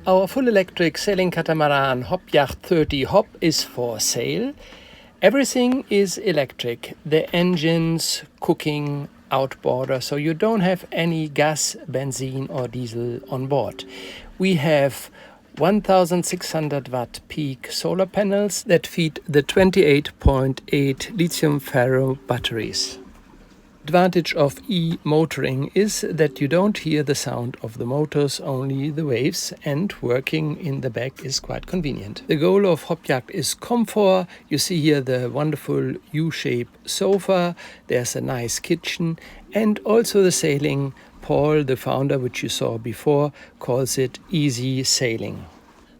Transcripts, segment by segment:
Our full electric sailing catamaran HopYacht 30 Hop is for sale. Everything is electric, the engines, cooking, outboarder, so you don't have any gas, benzene or diesel on board. We have 1600 watt peak solar panels that feed the 28.8 lithium ferro batteries. Advantage of e-motoring is that you don't hear the sound of the motors, only the waves, and working in the back is quite convenient. The goal of HopYacht is comfort. You see here the wonderful U-shaped sofa, there's a nice kitchen, and also the sailing. Paul, the founder, which you saw before, calls it easy sailing.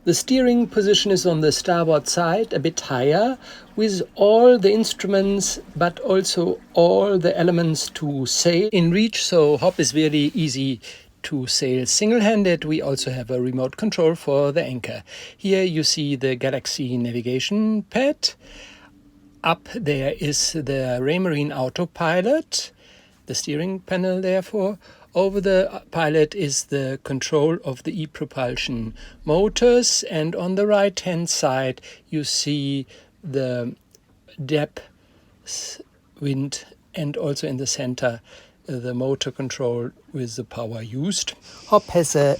The steering position is on the starboard side, a bit higher, with all the instruments, but also all the elements to sail in reach. So Hop is very easy to sail single-handed. We also have a remote control for the anchor. Here you see the Galaxy navigation pad. Up there is the Raymarine autopilot, the steering panel therefore. Over the pilot is the control of the e-propulsion motors, and on the right hand side you see the depth, wind, and also in the center the motor control with the power used. Hop has a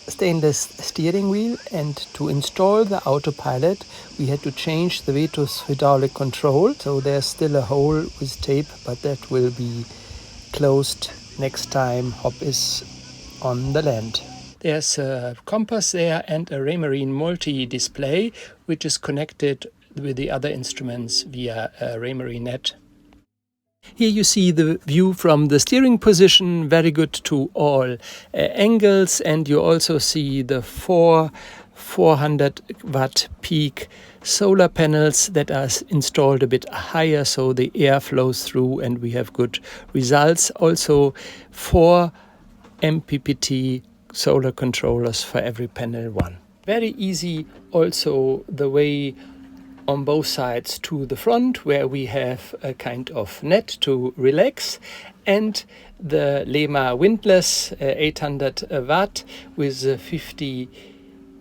stainless steering wheel, and to install the autopilot we had to change the Vetus hydraulic control, so there's still a hole with tape, but that will be closed next time Hop is on the land. There's a compass there and a Raymarine multi-display, which is connected with the other instruments via a Raymarine net. Here you see the view from the steering position, very good to all angles, and you also see the 400 watt peak solar panels that are installed a bit higher so the air flows through and we have good results. Also 4 MPPT solar controllers for every panel one. Very easy also the way on both sides to the front, where we have a kind of net to relax, and the Lema windlass 800 watt with 50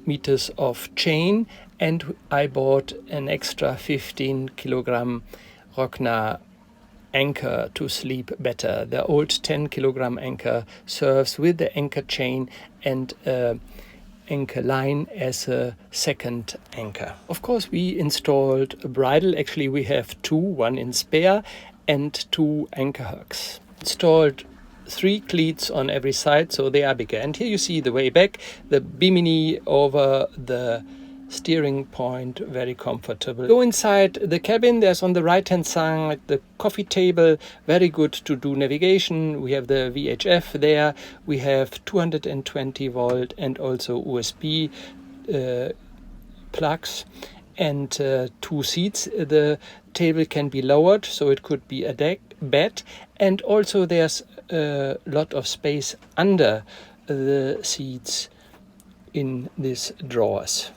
meters of chain, and I bought an extra 15 kilogram Rockner anchor to sleep better. The old 10 kilogram anchor serves with the anchor chain and anchor line as a second anchor. Of course we installed a bridle, actually we have 2, one in spare, and 2 anchor hooks. Installed 3 cleats on every side, so they are bigger. And here you see the way back, the bimini over the steering point, very comfortable. Go inside the cabin, there's on the right hand side the coffee table, very good to do navigation. We have the VHF there, we have 220 volt and also USB plugs, and 2 seats. The table can be lowered so it could be a bed, and also there's a lot of space under the seats in these drawers.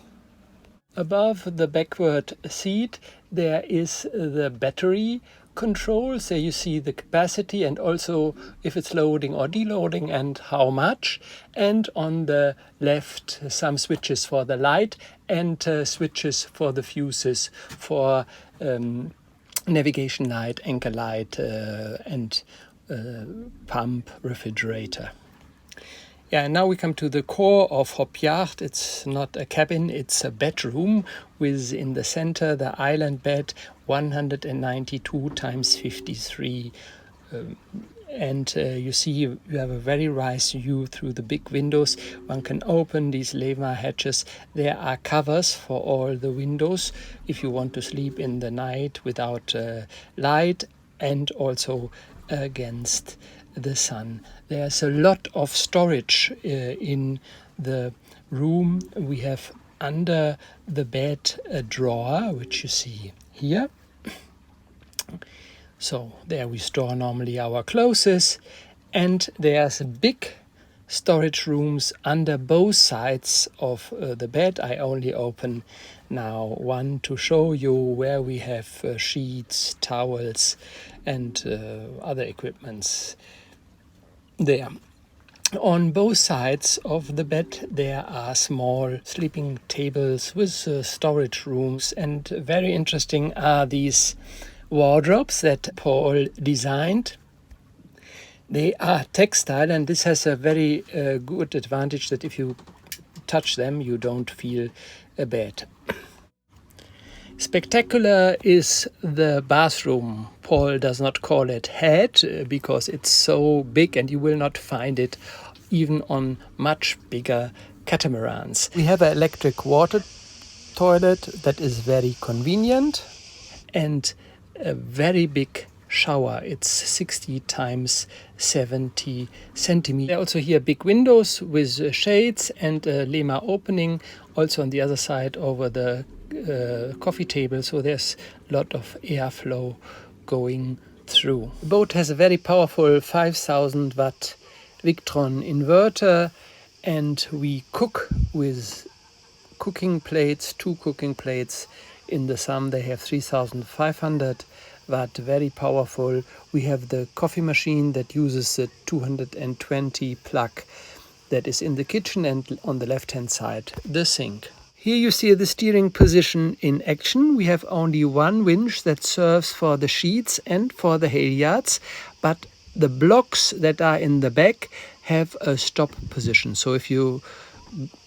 Above the backward seat there is the battery control, so you see the capacity and also if it's loading or deloading and how much. And on the left some switches for the light and switches for the fuses for navigation light, anchor light and pump, refrigerator. Yeah, now we come to the core of HopYacht. It's not a cabin, it's a bedroom with in the center the island bed, 192 times 53. And you see you have a very nice view through the big windows. One can open these Lema hatches. There are covers for all the windows if you want to sleep in the night without light and also against the sun. There's a lot of storage in the room. We have under the bed a drawer, which you see here. So there we store normally our clothes, and there's big storage rooms under both sides of the bed. I only open now one to show you where we have sheets, towels and other equipments there. On both sides of the bed there are small sleeping tables with storage rooms, and very interesting are these wardrobes that Paul designed. They are textile, and this has a very good advantage that if you touch them you don't feel bad. Spectacular is the bathroom. Paul does not call it head because it's so big and you will not find it even on much bigger catamarans. We have an electric water toilet that is very convenient, and a very big shower. It's 60 times 70 centimeters. There are also here big windows with shades and a Lema opening also on the other side over the coffee table, so there's a lot of airflow going through. The boat has a very powerful 5000 watt Victron inverter, and we cook with cooking plates, 2 cooking plates. In the sum they have 3500 watt, very powerful. We have the coffee machine that uses the 220 plug that is in the kitchen, and on the left hand side the sink. Here you see the steering position in action. We have only one winch that serves for the sheets and for the halyards, but the blocks that are in the back have a stop position. So if you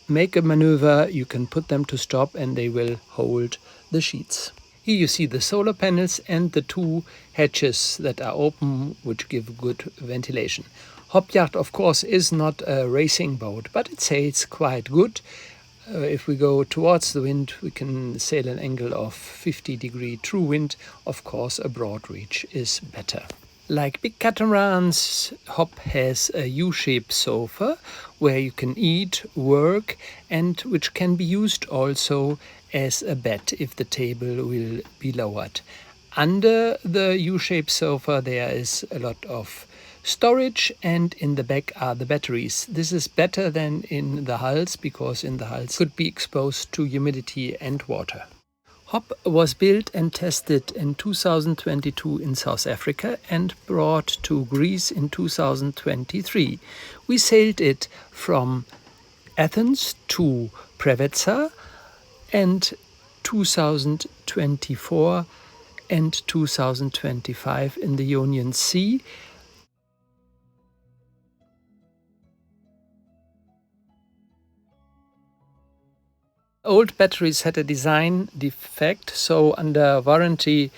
make a maneuver, you can put them to stop and they will hold the sheets. Here you see the solar panels and the 2 hatches that are open, which give good ventilation. HopYacht, of course, is not a racing boat, but it sails quite good. If we go towards the wind, we can sail an angle of 50-degree true wind. Of course, a broad reach is better. Like big catamarans, Hop has a U-shaped sofa where you can eat, work, and which can be used also as a bed if the table will be lowered. Under the U-shaped sofa there is a lot of storage, and in the back are the batteries. This is better than in the hulls because in the hulls could be exposed to humidity and water. Hop was built and tested in 2022 in South Africa and brought to Greece in 2023. We sailed it from Athens to Preveza, and 2024 and 2025 in the Ionian Sea. Old batteries had a design defect, so under warranty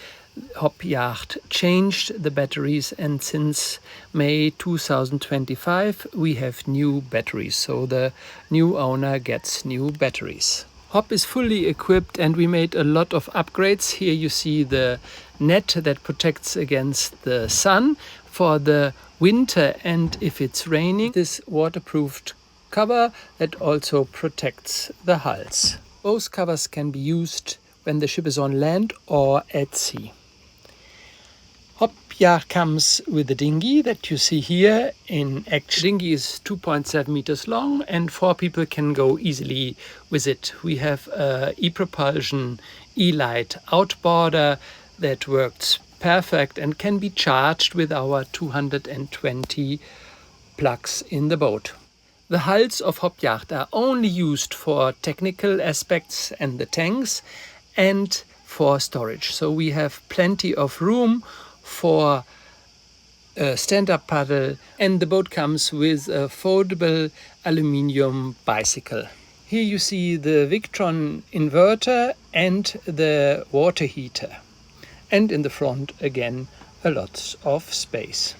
HopYacht changed the batteries, and since May 2025 we have new batteries, so the new owner gets new batteries. Hop is fully equipped and we made a lot of upgrades. Here you see the net that protects against the sun for the winter, and if it's raining, this waterproofed cover that also protects the hulls. Both covers can be used when the ship is on land or at sea. HopYacht comes with a dinghy that you see here in action. The dinghy is 2.7 meters long and 4 people can go easily with it. We have a e-propulsion e-light outboarder that works perfect and can be charged with our 220 plugs in the boat. The hulls of HopYacht are only used for technical aspects and the tanks and for storage. So we have plenty of room for a stand-up paddle, and the boat comes with a foldable aluminium bicycle. Here you see the Victron inverter and the water heater. And in the front again a lot of space.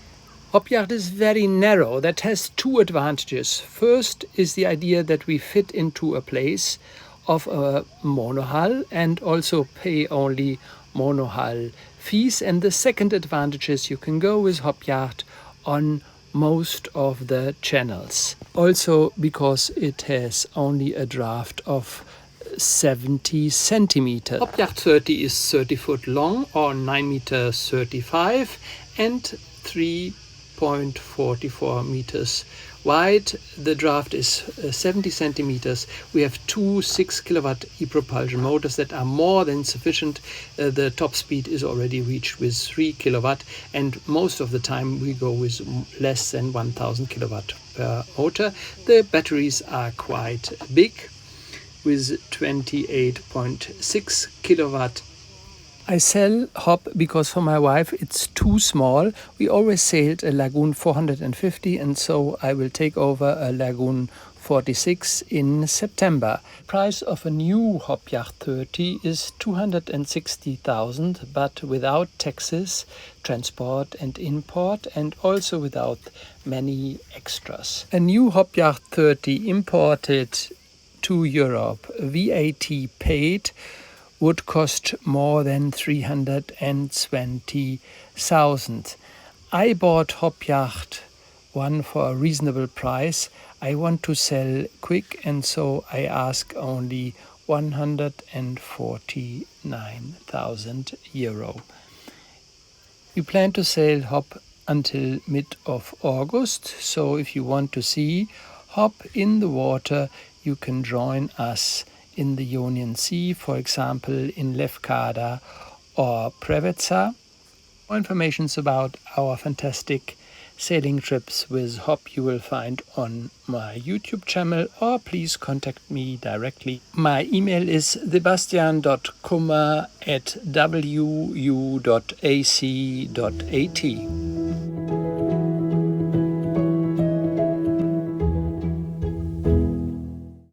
HopYacht is very narrow. That has 2 advantages. First is the idea that we fit into a place of a monohull and also pay only monohull fees. And the second advantage is you can go with HopYacht on most of the channels. Also because it has only a draft of 70 centimeters. HopYacht 30 is 30 foot long or 9 meters 35 and 3 6.44 meters wide. The draft is 70 centimeters. We have two 6 kilowatt e-propulsion motors that are more than sufficient. The top speed is already reached with 3 kilowatt, and most of the time we go with less than 1000 kilowatt per motor. The batteries are quite big with 28.6 kilowatt. I sell Hop because for my wife it's too small. We always sailed a Lagoon 450, and so I will take over a Lagoon 46 in September. Price of a new HopYacht 30 is 260,000, but without taxes, transport and import, and also without many extras. A new HopYacht 30 imported to Europe, VAT paid, would cost more than 320,000. I bought HopYacht 1 for a reasonable price. I want to sell quick, and so I ask only 149,000 euro. We plan to sail Hop until mid of August, so if you want to see Hop in the water, you can join us in the Ionian Sea, for example in Lefkada or Preveza. More information about our fantastic sailing trips with Hop you will find on my YouTube channel, or please contact me directly. My email is sebastian.kummer@wu.ac.at.